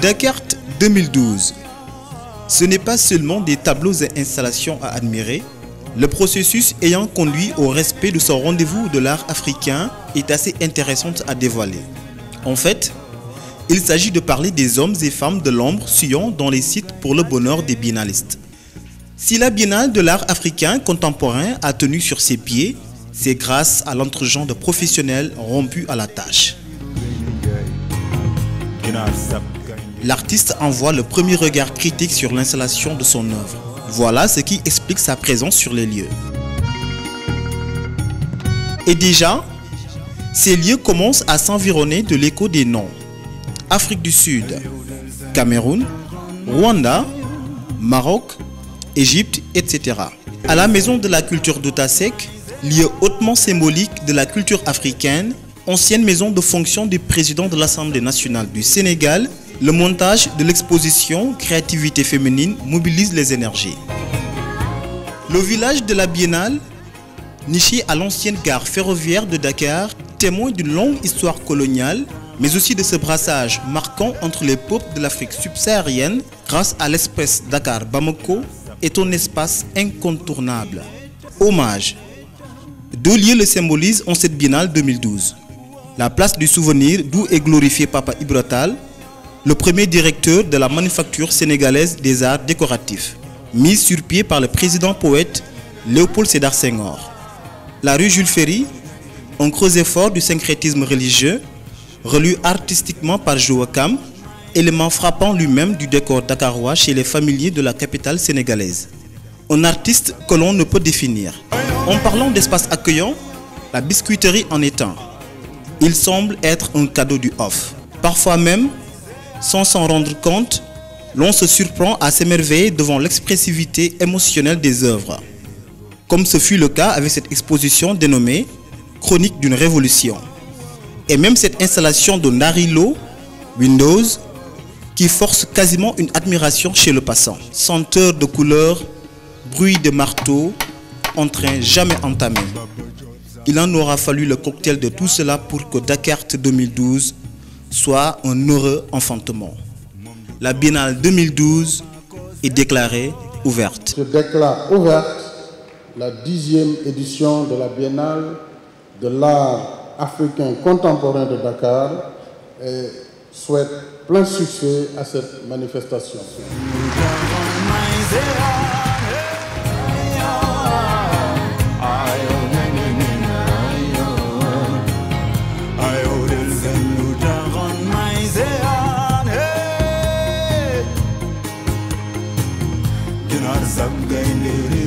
Dakar 2012. Ce n'est pas seulement des tableaux et installations à admirer. Le processus ayant conduit au respect de ce rendez-vous de l'art africain est assez intéressant à dévoiler. En fait, il s'agit de parler des hommes et femmes de l'ombre suyant dans les sites pour le bonheur des biennalistes. Si la Biennale de l'art africain contemporain a tenu sur ses pieds, c'est grâce à l'entre-gens de professionnels rompus à la tâche. L'artiste envoie le premier regard critique sur l'installation de son œuvre. Voilà ce qui explique sa présence sur les lieux. Et déjà, ces lieux commencent à s'environner de l'écho des noms. Afrique du Sud, Cameroun, Rwanda, Maroc, Égypte, etc. À la Maison de la Culture d'Otasek, lieu hautement symbolique de la culture africaine, ancienne maison de fonction du président de l'Assemblée nationale du Sénégal, le montage de l'exposition Créativité féminine mobilise les énergies. Le village de la Biennale, niché à l'ancienne gare ferroviaire de Dakar, témoin d'une longue histoire coloniale, mais aussi de ce brassage marquant entre les peuples de l'Afrique subsaharienne grâce à l'Express Dakar-Bamako, est un espace incontournable. Hommage. Deux lieux le symbolisent en cette Biennale 2012. La place du souvenir d'où est glorifié Papa Ibra Tall, le premier directeur de la manufacture sénégalaise des arts décoratifs, mise sur pied par le président poète Léopold Sédar Senghor. La rue Jules Ferry, un creuset fort du syncrétisme religieux, relu artistiquement par Joachim, élément frappant lui-même du décor dakarois chez les familiers de la capitale sénégalaise. Un artiste que l'on ne peut définir. En parlant d'espace accueillant, la biscuiterie en est un. Il semble être un cadeau du off. Parfois même, sans s'en rendre compte, l'on se surprend à s'émerveiller devant l'expressivité émotionnelle des œuvres. Comme ce fut le cas avec cette exposition dénommée « Chronique d'une révolution ». Et même cette installation de Narilo, Windows, qui force quasiment une admiration chez le passant. Senteur de couleurs, bruit de marteau, entrain jamais entamé. Il en aura fallu le cocktail de tout cela pour que Dakar 2012 soit un heureux enfantement. La Biennale 2012 est déclarée ouverte. Je déclare ouverte la 10e édition de la Biennale de l'art africain contemporain de Dakar et souhaite plein succès à cette manifestation. Some